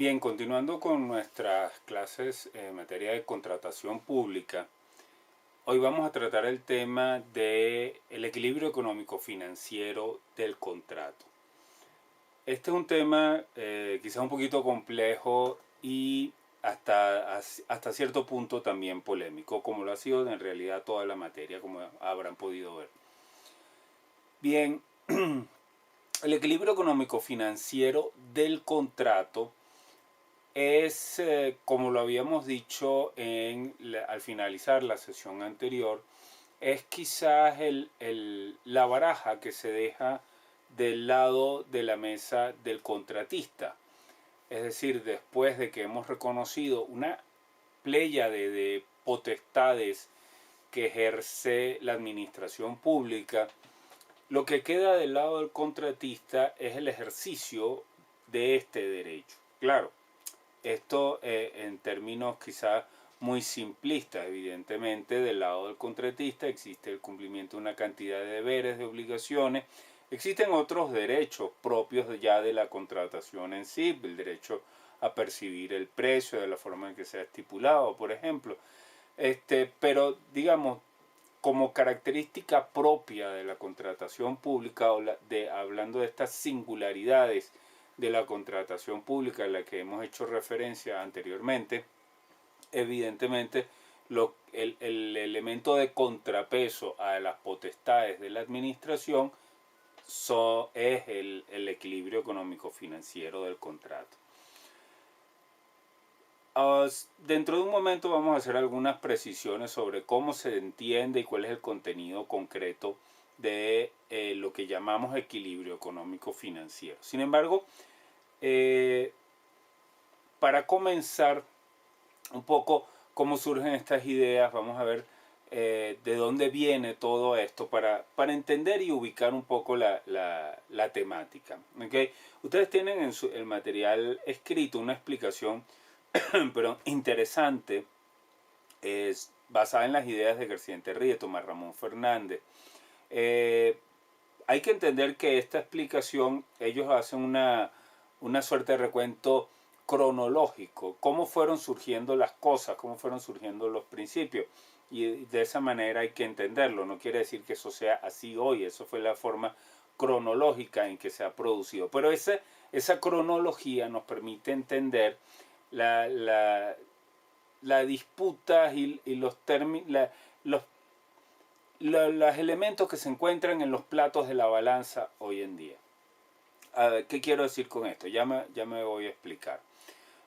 Bien, continuando con nuestras clases en materia de contratación pública, hoy vamos a tratar el tema del equilibrio económico-financiero del contrato. Este es un tema quizás un poquito complejo y hasta cierto punto también polémico, como lo ha sido en realidad toda la materia, como habrán podido ver. Bien, el equilibrio económico-financiero del contrato es, como lo habíamos dicho al finalizar la sesión anterior, es quizás la baraja que se deja del lado de la mesa del contratista. Es decir, después de que hemos reconocido una pléyade de potestades que ejerce la administración pública, lo que queda del lado del contratista es el ejercicio de este derecho. Claro, esto en términos quizás muy simplistas, evidentemente del lado del contratista existe el cumplimiento de una cantidad de deberes, de obligaciones. Existen otros derechos propios ya de la contratación en sí, el derecho a percibir el precio de la forma en que sea estipulado, por ejemplo. Pero digamos, como característica propia de la contratación pública, hablando de estas singularidades de la contratación pública a la que hemos hecho referencia anteriormente, evidentemente el elemento de contrapeso a las potestades de la administración es el equilibrio económico-financiero del contrato. Dentro de un momento vamos a hacer algunas precisiones sobre cómo se entiende y cuál es el contenido concreto de lo que llamamos equilibrio económico-financiero. Sin embargo, para comenzar un poco cómo surgen estas ideas, vamos a ver de dónde viene todo esto para entender y ubicar un poco la temática. ¿Okay? Ustedes tienen en el material escrito una explicación pero interesante, es basada en las ideas de García Enterri, de Tomás Ramón Fernández. Hay que entender que esta explicación, ellos hacen una suerte de recuento cronológico, cómo fueron surgiendo las cosas, cómo fueron surgiendo los principios. Y de esa manera hay que entenderlo. No quiere decir que eso sea así hoy, eso fue la forma cronológica en que se ha producido. Pero esa cronología nos permite entender la disputa y los términos, los elementos que se encuentran en los platos de la balanza hoy en día. A ver, ¿qué quiero decir con esto? Ya me voy a explicar.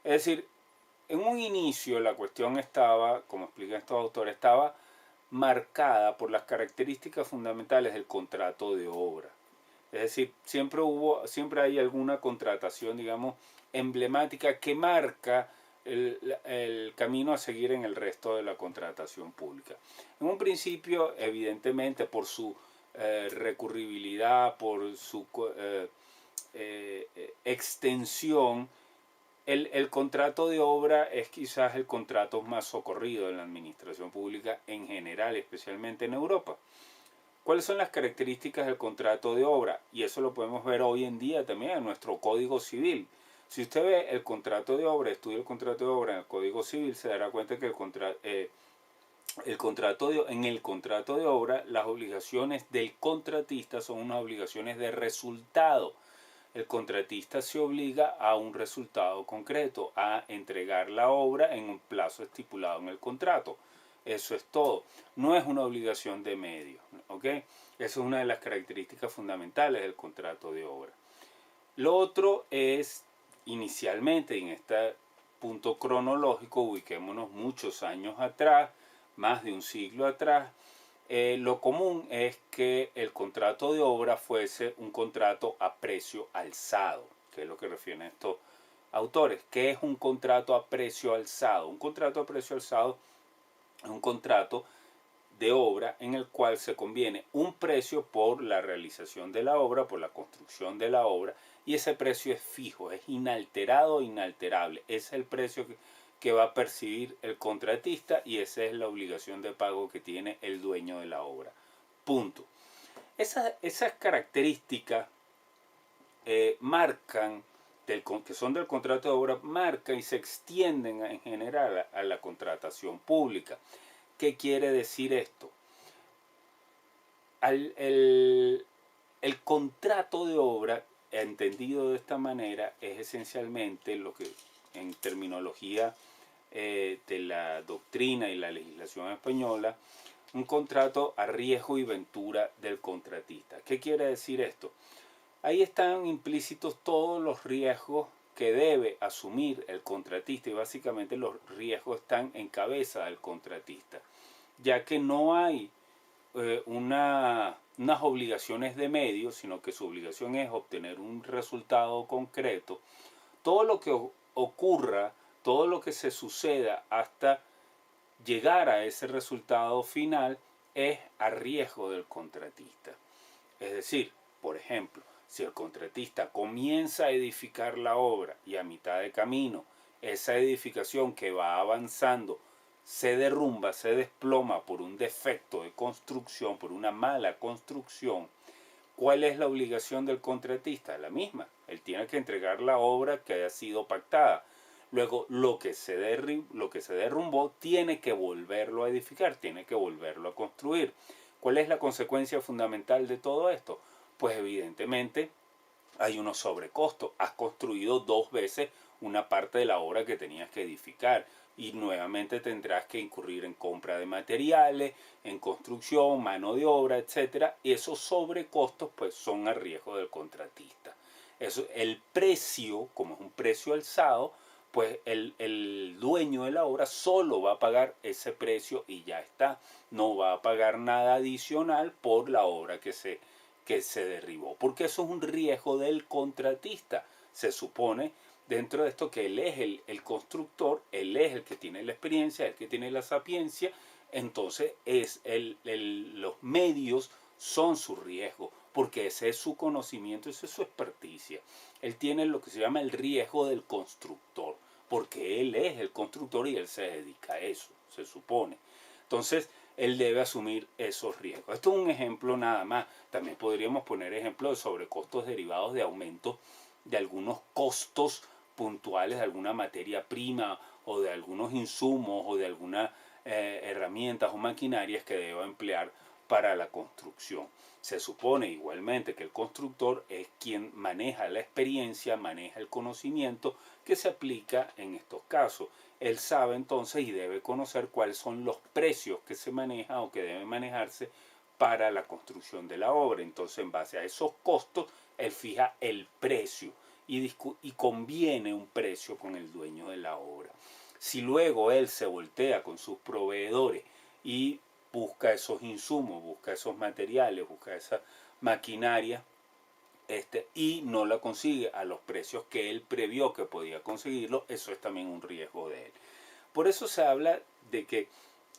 Es decir, en un inicio la cuestión estaba, como explican estos autores, estaba marcada por las características fundamentales del contrato de obra. Es decir, siempre hay alguna contratación, digamos, emblemática que marca el camino a seguir en el resto de la contratación pública. En un principio, evidentemente, por su recurribilidad, por su extensión, el contrato de obra es quizás el contrato más socorrido en la administración pública en general, especialmente en Europa. ¿Cuáles son las características del contrato de obra? Y eso lo podemos ver hoy en día también en nuestro Código Civil. Si usted ve el contrato de obra, estudia el contrato de obra en el Código Civil, se dará cuenta que en el contrato de obra las obligaciones del contratista son unas obligaciones de resultado. El contratista se obliga a un resultado concreto, a entregar la obra en un plazo estipulado en el contrato. Eso es todo. No es una obligación de medio. ¿Okay? Esa es una de las características fundamentales del contrato de obra. Lo otro es, inicialmente, en este punto cronológico, ubiquémonos muchos años atrás, más de un siglo atrás, lo común es que el contrato de obra fuese un contrato a precio alzado, que es lo que refieren estos autores. ¿Qué es un contrato a precio alzado? Un contrato a precio alzado es un contrato de obra en el cual se conviene un precio por la realización de la obra, por la construcción de la obra, y ese precio es fijo, es inalterado e inalterable. Ese es el precio que va a percibir el contratista y esa es la obligación de pago que tiene el dueño de la obra. Punto. Esas características marcan que son del contrato de obra marcan y se extienden en general a la contratación pública. ¿Qué quiere decir esto? El contrato de obra, entendido de esta manera, es esencialmente lo que en terminología de la doctrina y la legislación española, un contrato a riesgo y ventura del contratista. ¿Qué quiere decir esto? Ahí están implícitos todos los riesgos que debe asumir el contratista y básicamente los riesgos están en cabeza del contratista, ya que no hay unas obligaciones de medios, sino que su obligación es obtener un resultado concreto. Todo lo que ocurra, todo lo que se suceda hasta llegar a ese resultado final es a riesgo del contratista. Es decir, por ejemplo, si el contratista comienza a edificar la obra y a mitad de camino esa edificación que va avanzando se derrumba, se desploma por un defecto de construcción, por una mala construcción, ¿cuál es la obligación del contratista? La misma. Él tiene que entregar la obra que haya sido pactada. Luego, lo que se derrumbó tiene que volverlo a edificar, tiene que volverlo a construir. ¿Cuál es la consecuencia fundamental de todo esto? Pues evidentemente hay unos sobrecostos. Has construido 2 veces una parte de la obra que tenías que edificar y nuevamente tendrás que incurrir en compra de materiales, en construcción, mano de obra, etcétera, y esos sobrecostos pues son a riesgo del contratista. Eso, el precio, como es un precio alzado, pues el dueño de la obra solo va a pagar ese precio y ya está. No va a pagar nada adicional por la obra que se derribó, porque eso es un riesgo del contratista. Se supone dentro de esto que él es el constructor, él es el que tiene la experiencia, el que tiene la sapiencia, entonces los medios son su riesgo, porque ese es su conocimiento, esa es su experticia. Él tiene lo que se llama el riesgo del constructor, porque él es el constructor y él se dedica a eso, se supone. Entonces, él debe asumir esos riesgos. Esto es un ejemplo nada más. También podríamos poner ejemplos de sobrecostos derivados de aumentos de algunos costos puntuales de alguna materia prima o de algunos insumos o de algunas herramientas o maquinarias que deba emplear para la construcción. Se supone igualmente que el constructor es quien maneja la experiencia, maneja el conocimiento que se aplica en estos casos. Él sabe entonces y debe conocer cuáles son los precios que se manejan o que deben manejarse para la construcción de la obra. Entonces, en base a esos costos, él fija el precio y conviene un precio con el dueño de la obra. Si luego él se voltea con sus proveedores y busca esos insumos, busca esos materiales, busca esa maquinaria, y no la consigue a los precios que él previó que podía conseguirlo, eso es también un riesgo de él. Por eso se habla de que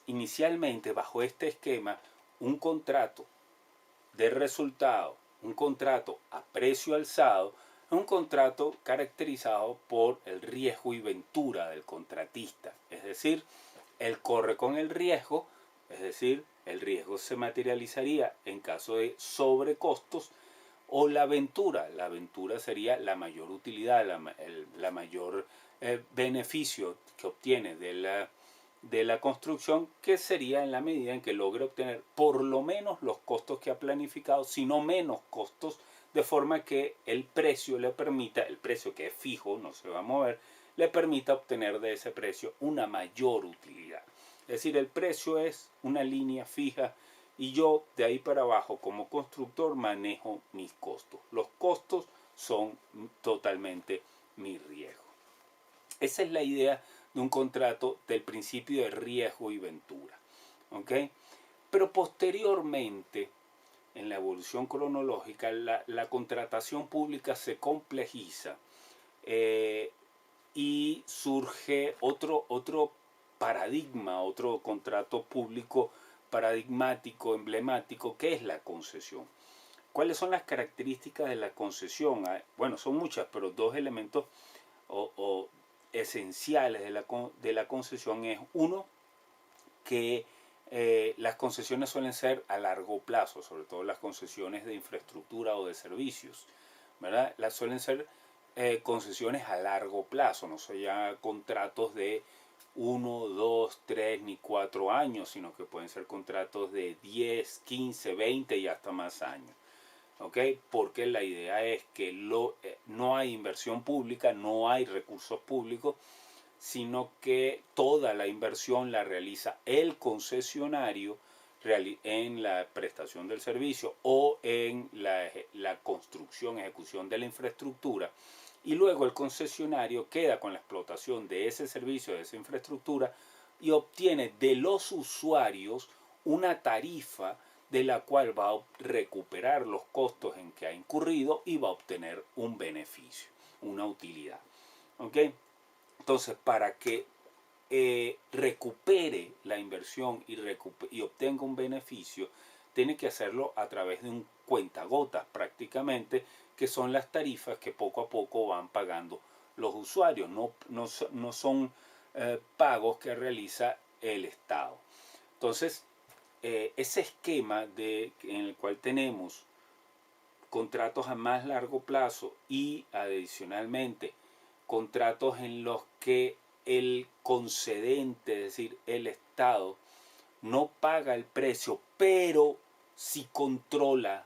inicialmente bajo este esquema un contrato de resultado, un contrato a precio alzado, es un contrato caracterizado por el riesgo y ventura del contratista, es decir, él corre con el riesgo, es decir, el riesgo se materializaría en caso de sobrecostos, o la ventura sería la mayor utilidad, la mayor beneficio que obtiene de la construcción, que sería en la medida en que logre obtener por lo menos los costos que ha planificado, sino menos costos, de forma que el precio le permita, el precio que es fijo, no se va a mover, le permita obtener de ese precio una mayor utilidad. Es decir, el precio es una línea fija y yo de ahí para abajo como constructor manejo mis costos. Los costos son totalmente mi riesgo. Esa es la idea de un contrato del principio de riesgo y ventura. ¿Ok? Pero posteriormente, en la evolución cronológica, la contratación pública se complejiza y surge otro paradigma, otro contrato público paradigmático, emblemático, que es la concesión. ¿Cuáles son las características de la concesión? Bueno, son muchas, pero 2 elementos o esenciales de la concesión es uno, que las concesiones suelen ser a largo plazo, sobre todo las concesiones de infraestructura o de servicios, ¿verdad? Las suelen ser concesiones a largo plazo, no son ya contratos de 1, 2, 3 ni 4 años, sino que pueden ser contratos de 10, 15, 20 y hasta más años. ¿Ok? Porque la idea es que no hay inversión pública, no hay recursos públicos, sino que toda la inversión la realiza el concesionario en la prestación del servicio o en la construcción, ejecución de la infraestructura, y luego el concesionario queda con la explotación de ese servicio, de esa infraestructura, y obtiene de los usuarios una tarifa de la cual va a recuperar los costos en que ha incurrido y va a obtener un beneficio, una utilidad. ¿Ok? Entonces, para que recupere la inversión y obtenga un beneficio, tiene que hacerlo a través de un cuentagotas prácticamente, que son las tarifas que poco a poco van pagando los usuarios. No son pagos que realiza el Estado. Entonces, ese esquema en el cual tenemos contratos a más largo plazo y adicionalmente contratos en los que el concedente, es decir, el Estado, no paga el precio, pero sí controla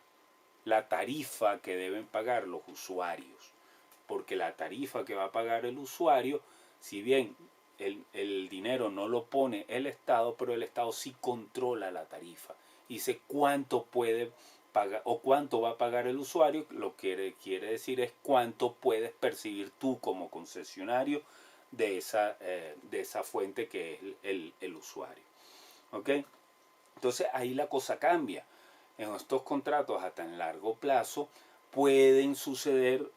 la tarifa que deben pagar los usuarios. Porque la tarifa que va a pagar el usuario, si bien el dinero no lo pone el Estado, pero el Estado sí controla la tarifa. Dice cuánto puede pagar o cuánto va a pagar el usuario. Lo que quiere decir es cuánto puedes percibir tú como concesionario de esa fuente que es el usuario. ¿Ok? Entonces ahí la cosa cambia. En estos contratos a tan largo plazo pueden suceder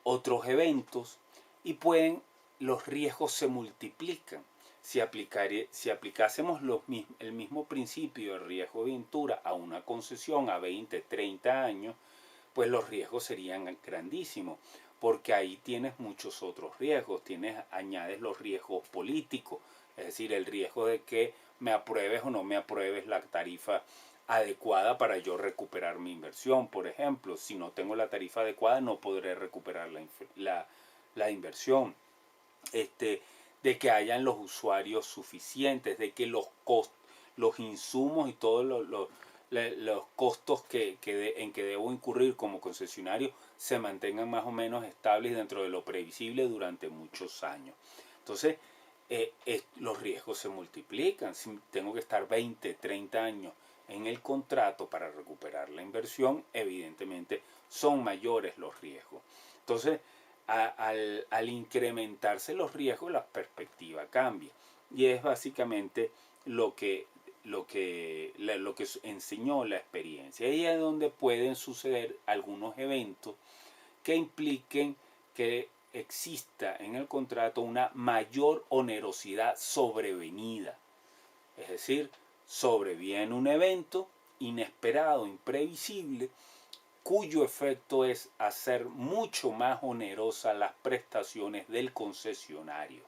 otros eventos y los riesgos se multiplican. Si aplicásemos el mismo principio de riesgo-ventura a una concesión a 20, 30 años, pues los riesgos serían grandísimos, porque ahí tienes muchos otros riesgos. Añades los riesgos políticos, es decir, el riesgo de que me apruebes o no me apruebes la tarifa adecuada para yo recuperar mi inversión. Por ejemplo, si no tengo la tarifa adecuada, no podré recuperar la inversión. De que hayan los usuarios suficientes, de que los insumos y todos los costos en que debo incurrir como concesionario se mantengan más o menos estables dentro de lo previsible durante muchos años. Entonces, los riesgos se multiplican. Si tengo que estar 20, 30 años en el contrato para recuperar la inversión, evidentemente son mayores los riesgos. Entonces, al incrementarse los riesgos, la perspectiva cambia. Y es básicamente lo que enseñó la experiencia. Ahí es donde pueden suceder algunos eventos que impliquen que exista en el contrato una mayor onerosidad sobrevenida. Es decir, sobreviene un evento inesperado, imprevisible, cuyo efecto es hacer mucho más onerosas las prestaciones del concesionario.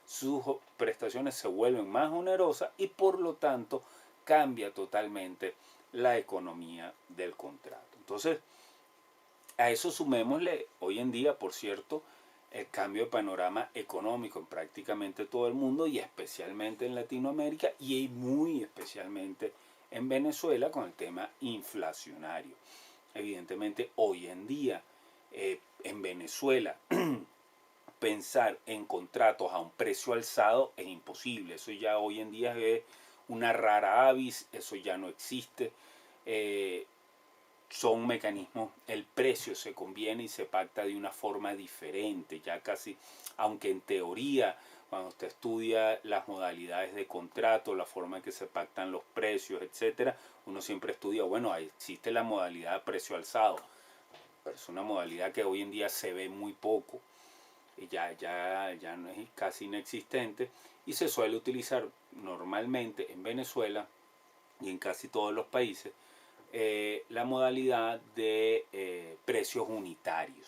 Sus prestaciones se vuelven más onerosas y por lo tanto cambia totalmente la economía del contrato. Entonces, a eso sumémosle hoy en día, por cierto, el cambio de panorama económico en prácticamente todo el mundo y especialmente en Latinoamérica y muy especialmente en Venezuela con el tema inflacionario. Evidentemente hoy en día en Venezuela pensar en contratos a un precio alzado es imposible. Eso ya hoy en día es una rara avis, eso ya no existe. Son mecanismos, el precio se conviene y se pacta de una forma diferente, ya casi, aunque en teoría, cuando usted estudia las modalidades de contrato, la forma en que se pactan los precios, etcétera, uno siempre estudia, bueno, existe la modalidad de precio alzado, pero es una modalidad que hoy en día se ve muy poco, ya no es casi inexistente, y se suele utilizar normalmente en Venezuela y en casi todos los países la modalidad de precios unitarios.